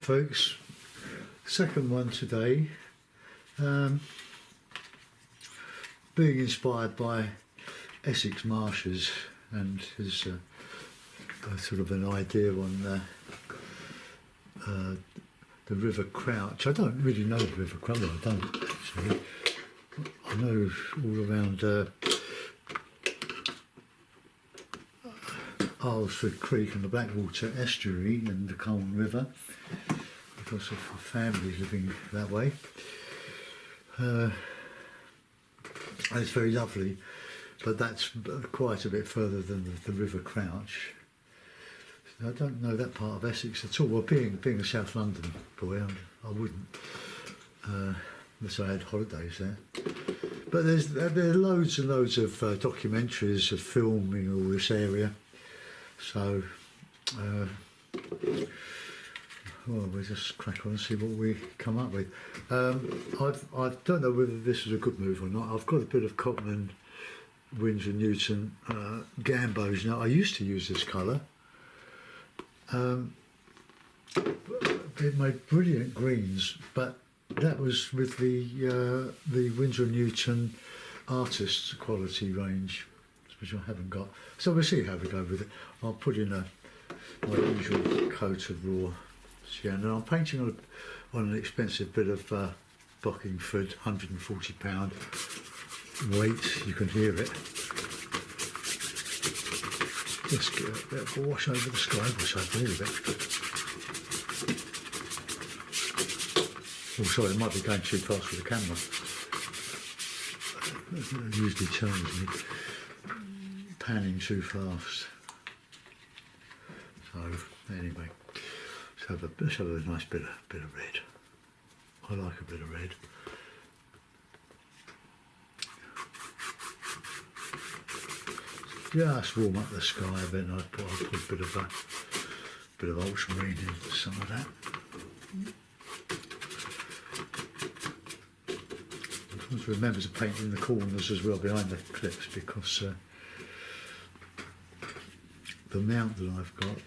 folks. Second one today. Being inspired by Essex marshes and his sort of an idea on the River Crouch. I don't really know the River Crouch. Well, I don't actually. I know all around Alresford Creek and the Blackwater Estuary and the Colne River, because of families living that way. And it's very lovely, but that's quite a bit further than the River Crouch. I don't know that part of Essex at all. Well, being a South London boy, I wouldn't, unless I had holidays there. But there are loads and loads of documentaries of filming all this area. So, well, we'll just crack on and see what we come up with. I don't know whether this is a good move or not. I've got a bit of Cotman, Winsor Newton, Gambos now. I used to use this colour. It made brilliant greens, but that was with the Winsor Newton Artist's Quality range, which I haven't got. So we'll see how we go with it. I'll put in my usual coat of raw sienna. I'm painting on an expensive bit of Bockingford, £140 weight. You can hear it. Just get a bit of a wash over the sky, which I do a bit. Oh, sorry, it might be going too fast with the camera. It usually tells me panning too fast. So anyway, let's have a nice bit of red. I like a bit of red. Just warm up the sky a bit, and I'll put a bit of ultramarine in some of that. Just remember to paint in the corners as well behind the clips, because the mount that I've got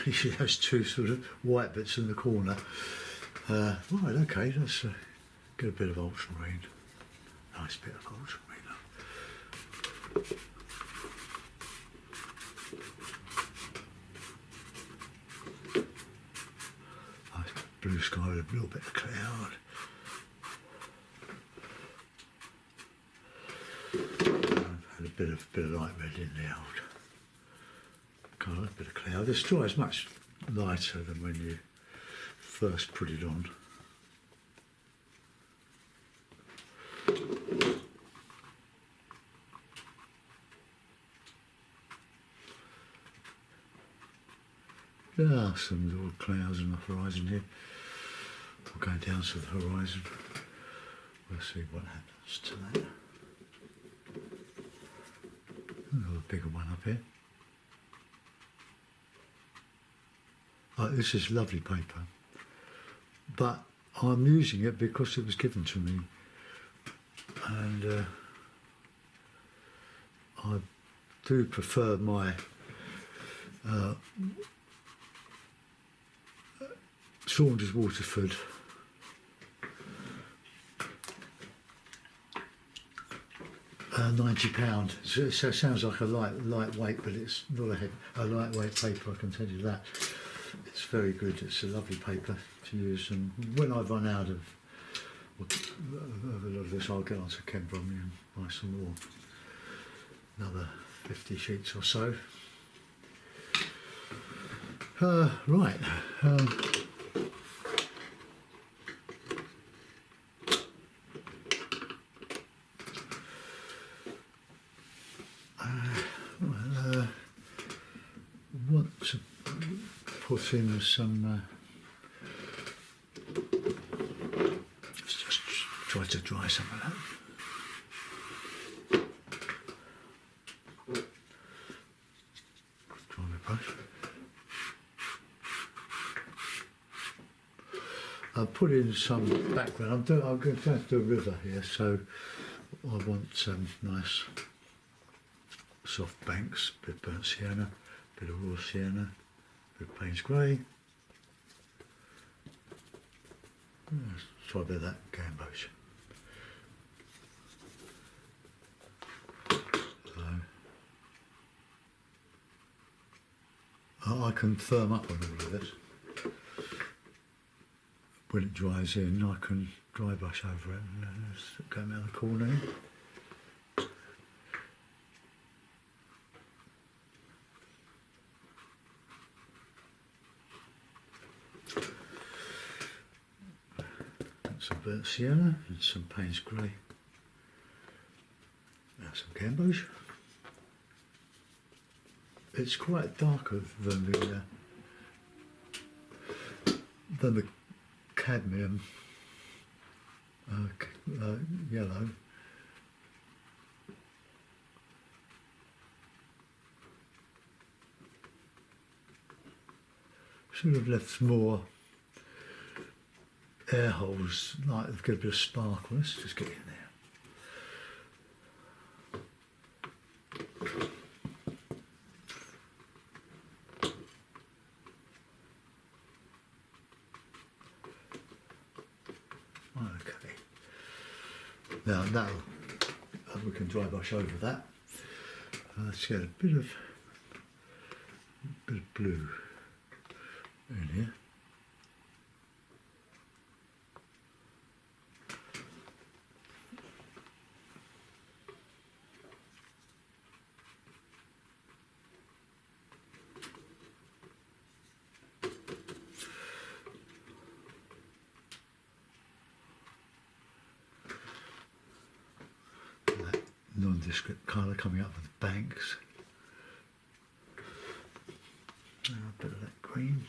usually has two sort of white bits in the corner. Right, okay, let's get a bit of ultramarine. Nice bit of ultramarine. Nice blue sky with a little bit of cloud. And a bit of light red in the old colour, a bit of cloud. This straw is much lighter than when you first put it on. There are some little clouds on the horizon here. We'll go down to the horizon. We'll see what happens to that. A bigger one up here. This is lovely paper, but I'm using it because it was given to me, and I do prefer my Saunders Waterford £90. So it sounds like a lightweight, but it's not a lightweight paper, I can tell you that. It's very good. It's a lovely paper to use, and when I run out of a lot of this, I'll get onto Ken Bromley and buy some more. Another 50 sheets or so. Right. Want to put in some. Let's just try to dry some of that. Dry my brush. I'll put in some background. I'm going to do a river here, so I want some nice soft banks, a bit of burnt sienna, a bit of raw sienna, a bit of Payne's grey, Let's try a bit of that gamboge. So, I can firm up on all of this. When it dries in, I can dry brush over it and just go around the corner. Some burnt sienna and some Payne's grey. Now some gamboge. It's quite darker than the cadmium yellow. Should have left more air holes, like to get a bit of sparkle. Let's just get in there. Okay. Now we can dry brush over that. Let's get a bit of blue in here. Nondescript colour coming up with banks. A bit of that green.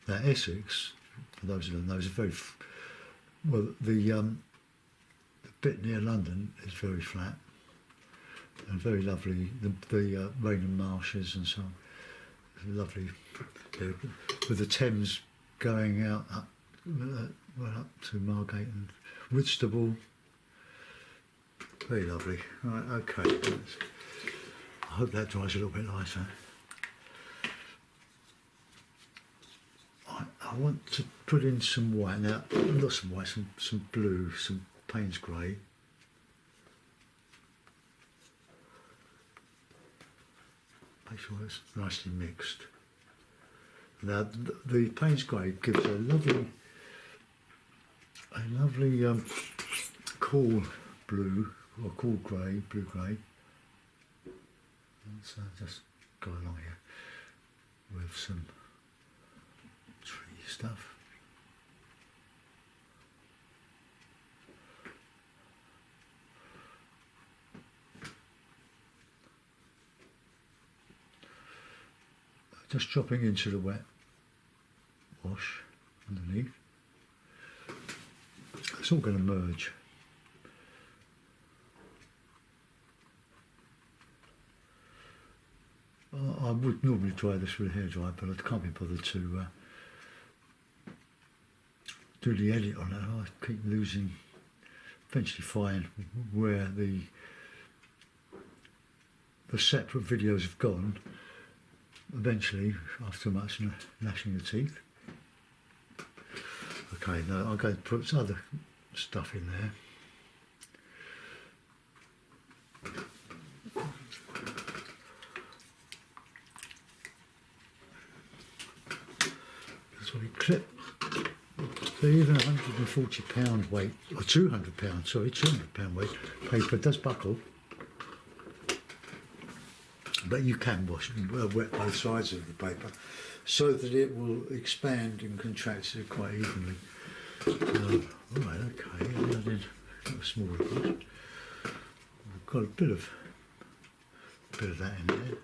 Now Essex, for those who don't know, is very well. The bit near London is very flat and very lovely. The Rainham Marshes and so on. It's lovely. With the Thames going out up, well up to Margate and Whitstable. Very lovely. Right, okay. I hope that dries a little bit nicer. I want to put in some white now, not some white, some blue, some Payne's grey. Make sure it's nicely mixed. Now the Payne's grey gives a lovely cool blue or cool grey, blue grey. So just go along here with some tree stuff. Just dropping into the wet wash underneath. It's all going to merge. I would normally dry this with a hairdryer, but I can't be bothered to do the edit on it. I keep losing, eventually find where the separate videos have gone. Eventually, after much gnashing of teeth. Okay, now I'll go and put some other stuff in there. That's what we clip. So even £140 weight, or £200, sorry, £200 weight paper does buckle. But you can wash and wet both sides of the paper so that it will expand and contract quite evenly. Right, okay, added a smaller brush. I've got a bit of that in there.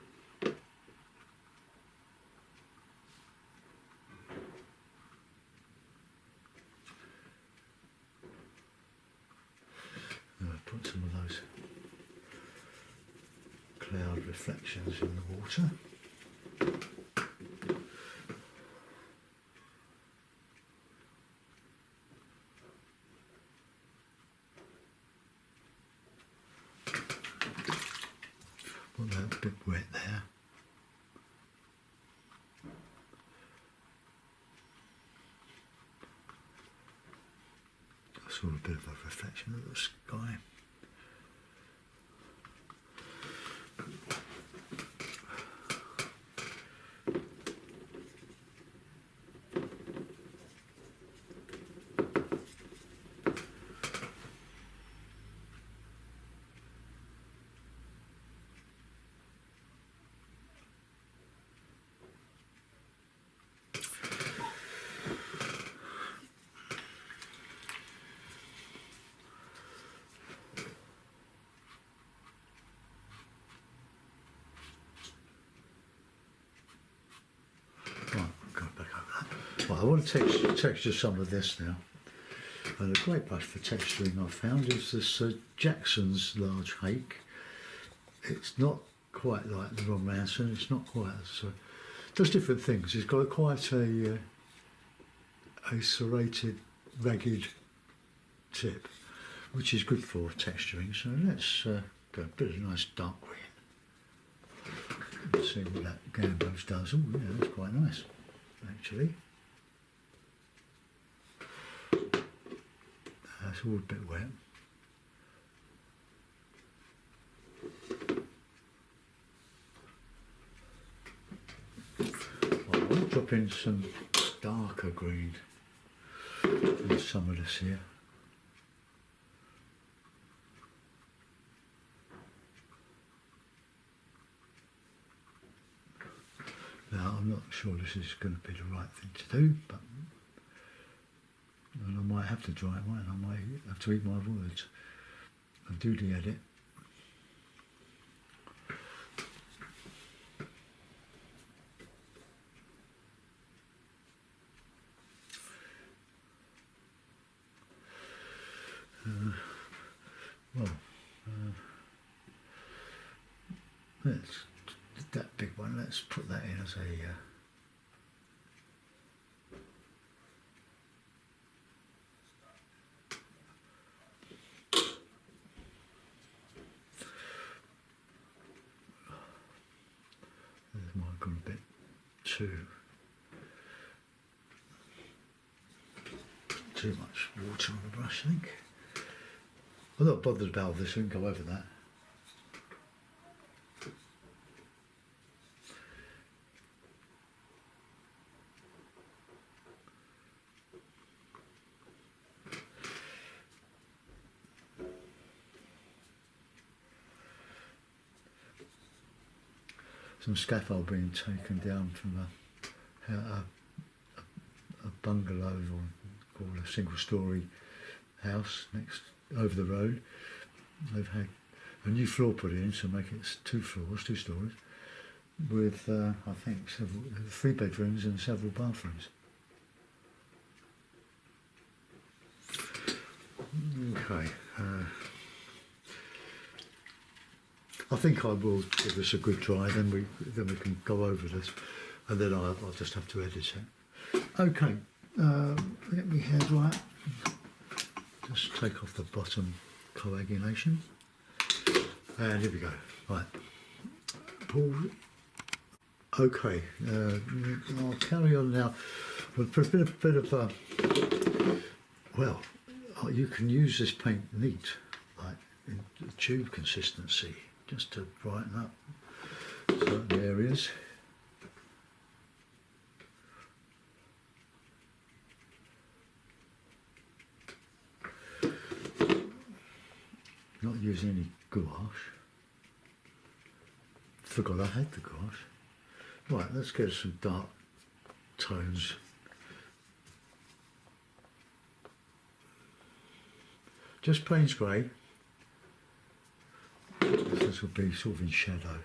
I'll put some of those cloud reflections in the water. Put that a bit wet there. I saw a bit of a reflection of the sky. Right, go back over that. Right, I want to texture some of this now. And a great brush for texturing I've found is this Jackson's large hake. It's not quite like the Ron Ranson, it's not quite as... does different things. It's got quite a serrated, ragged tip, which is good for texturing. So let's go a bit of nice dark green. Let's see what that Gambos does. Oh yeah, that's quite nice, actually. That's all a bit wet. Right, I'll drop in some darker green in some of this here. Now, I'm not sure this is going to be the right thing to do, but and I might have to try it, mightn't I? I might have to eat my words and do the edit. Let's that big one. Let's put that in as a. Might have gone a bit too much water on the brush, I think. I'm not bothered about this, we can go over that. Some scaffold being taken down from a bungalow or called a single-storey house next over the road. They've had a new floor put in to make it two stories, with I think 3 bedrooms and several bathrooms. Okay. I think I will give this a good try, then we can go over this, and then I'll just have to edit it. Okay, let me hair dry it. Just take off the bottom coagulation, and here we go. Right, pull. Okay, I'll carry on now. We'll put a bit of well, you can use this paint neat, like in tube consistency, just to brighten up certain areas. Not using any gouache. Forgot I had the gouache. Right, let's get some dark tones. Just Payne's grey. This will be sort of in shadow.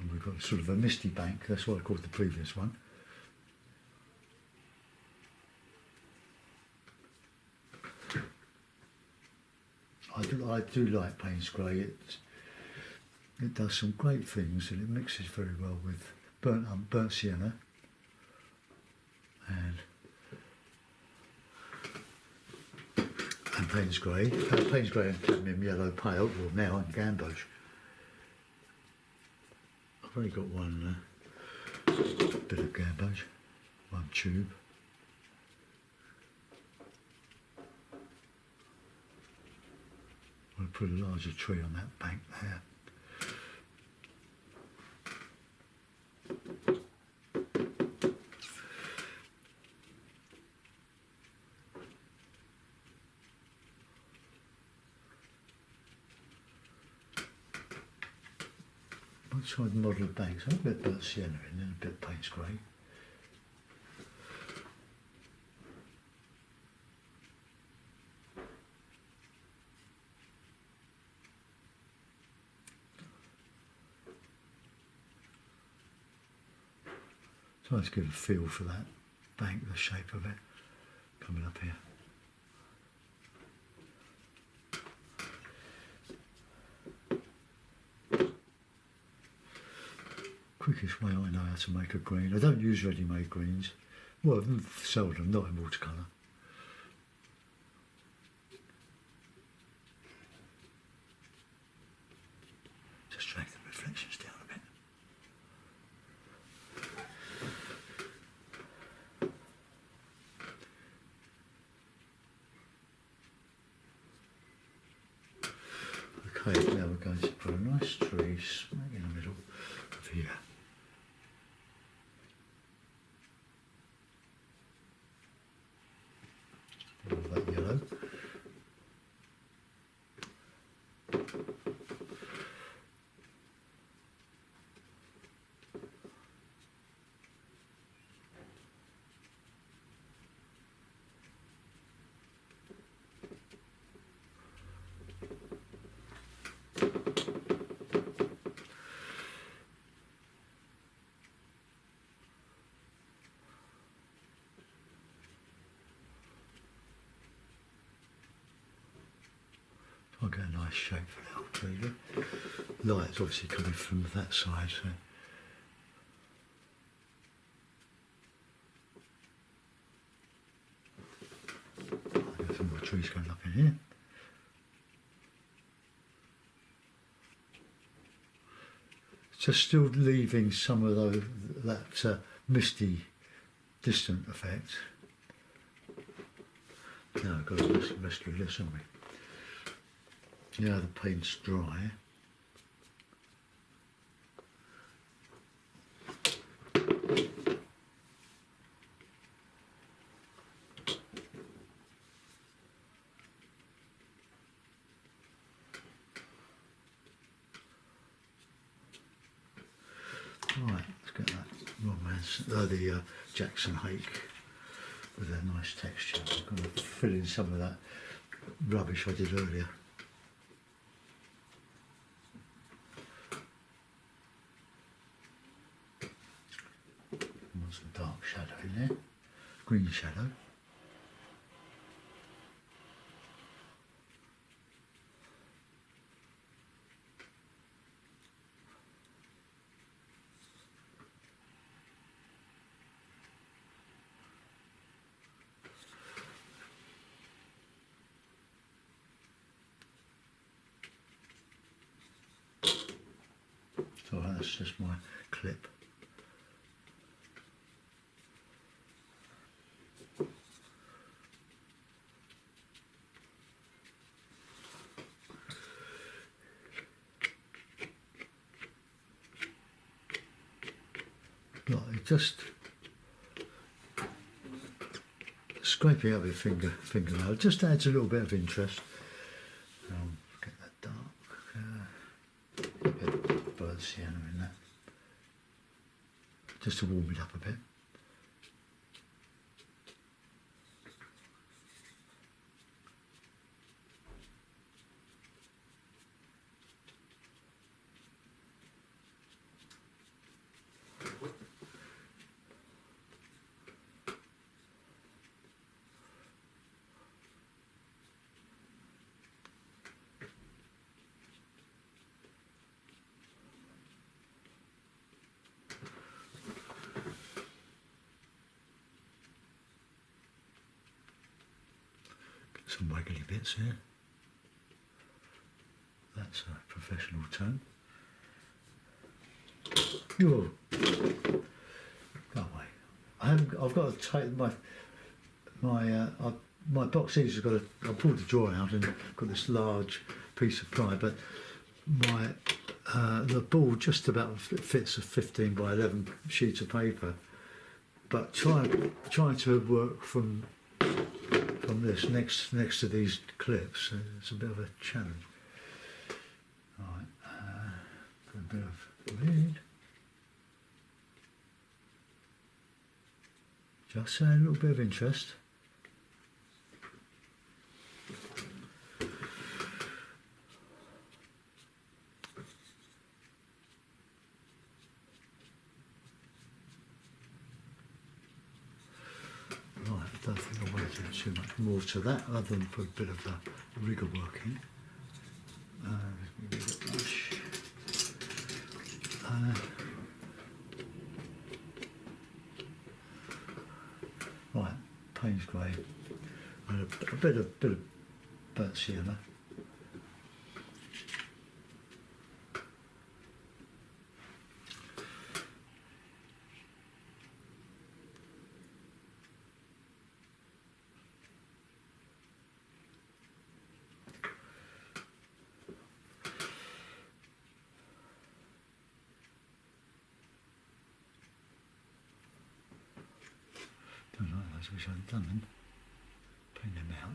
And we've got sort of a misty bank, that's what I called the previous one. I do like Payne's grey. It does some great things, and it mixes very well with burnt sienna. and Payne's Grey. Payne's Grey and cadmium yellow pale, or now and gamboge. I've only got one bit of gamboge, one tube. I'll put a larger tree on that bank there. I'll try and model the banks. I'll put a bit of sienna in and a bit of Payne's Grey. Try to get a feel for that bank, the shape of it, coming up here. Quickest way I know how to make a green. I don't use ready-made greens. Well, seldom, not in watercolour. Just drag the reflections down a bit. Okay, now we're going to put a nice tree smack in the middle of here. All that yellow. I'll get a nice shape for that old tree. Light's obviously coming from that side, so. I've got some more trees going up in here. Just still leaving some of that misty, distant effect. Now I've got a rest of this, haven't we? Now the paint's dry. Right, let's get that romance, the Jackson Hake with a nice texture. I'm going to fill in some of that rubbish I did earlier. Want some dark shadow in there, green shadow. So that's just my clip. Like just scraping out with your fingernail just adds a little bit of interest. Get that dark, a bit of bird sienna in that, just to warm it up a bit. Some wiggly bits here. That's a professional tone. Whoa. Go away. I've got to take my box ease has got a, I pulled the drawer out and got this large piece of ply, but my the board just about fits a 15 by 11 sheets of paper. But trying to work from this next to these clips, it's a bit of a challenge. Right, got a bit of lead. Just a little bit of interest. Right, I don't think I want to do too much more to that other than put a bit of rigger work in. Brush. Right, Payne's grey and a bit of burnt sienna. Don't like those, wish I'd done them. Paint them out.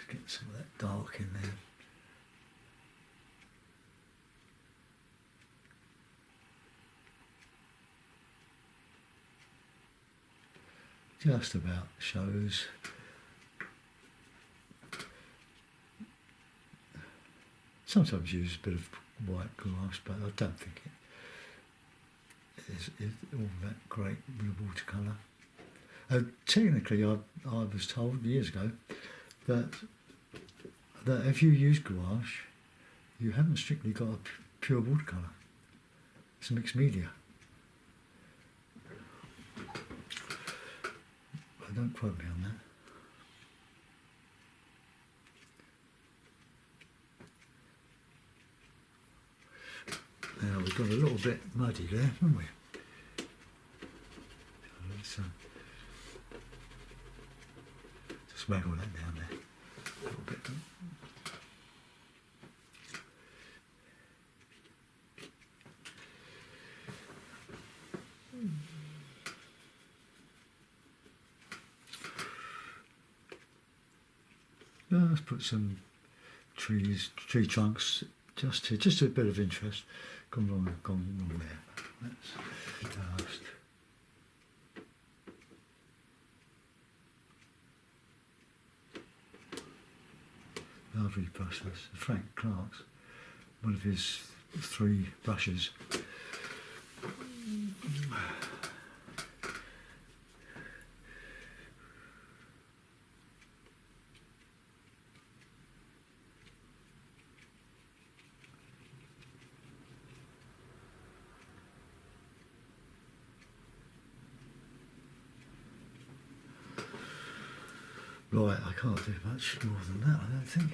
Get some of that dark in there. Just about shows. Sometimes use a bit of white gouache, but I don't think it is all that great with watercolour. Technically, I was told years ago that if you use gouache, you haven't strictly got a pure watercolour. It's a mixed media. But don't quote me on that. Now we've got a little bit muddy there, haven't we? Let's just waggle that down there a little bit. Now let's put some tree trunks just here, just a bit of interest. Gone wrong there. Let's just. Lovely brush, that's Frank Clark's, one of his 3 brushes. Right, I can't do much more than that, I don't think.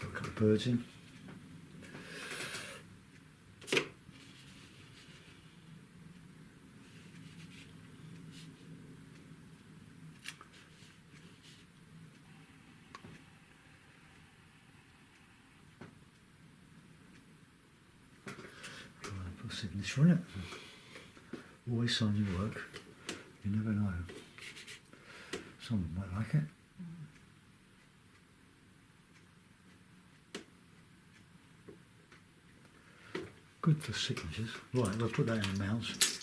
Put a couple of birds in. Signature on it. Always sign your work. You never know. Someone might like it. good for signatures. Right, we'll put that in the mounts.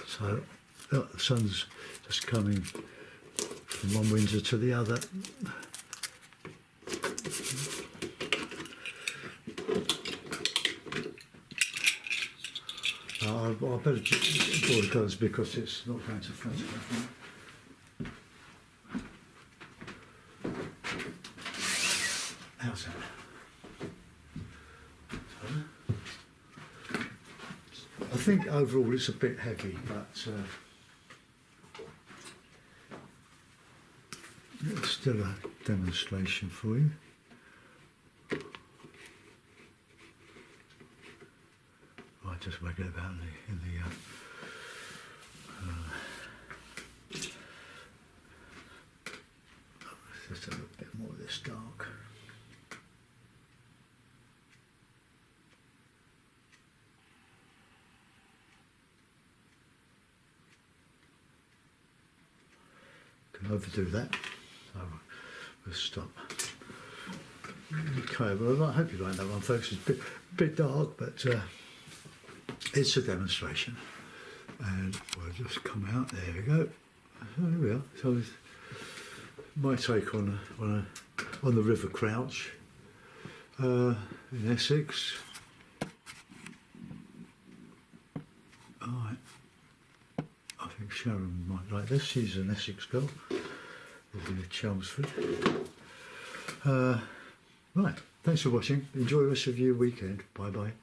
So the sun's just coming from one window to the other. I better draw the colours because it's not going to front. How's that? I think overall it's a bit heavy, but it's still a demonstration for you. Right, just wiggle it about in the just a little bit more of this dark. Can overdo that, so we'll stop. Okay, well I hope you like that one, folks. It's a bit dark, but it's a demonstration, and we'll just come out. There we go. So there we are. So it's my take on the River Crouch in Essex. All right. I think Sharon might like this. She's an Essex girl, living in Chelmsford. Right, thanks for watching. Enjoy the rest of your weekend. Bye bye.